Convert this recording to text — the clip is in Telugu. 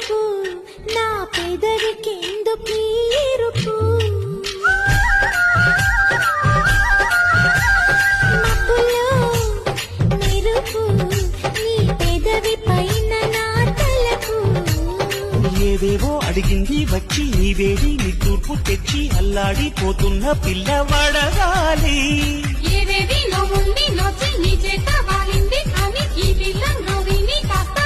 ఎరుపు నా పెదవికెందుకీ ఎరుపు మబ్బులో మెరుపు నీ పెదవి పైన నా తలకు ఏవేవో అడిగింది వచ్చి నీ వేడి నీ తూర్పు తెచ్చి అల్లాడిపోతున్న పిల్లవాడగాలి ఏవేవి నువ్వుండి నొచ్చి నీ చేత వాలింది కానీ ఈ పిల్ల నవ్విని కాస్త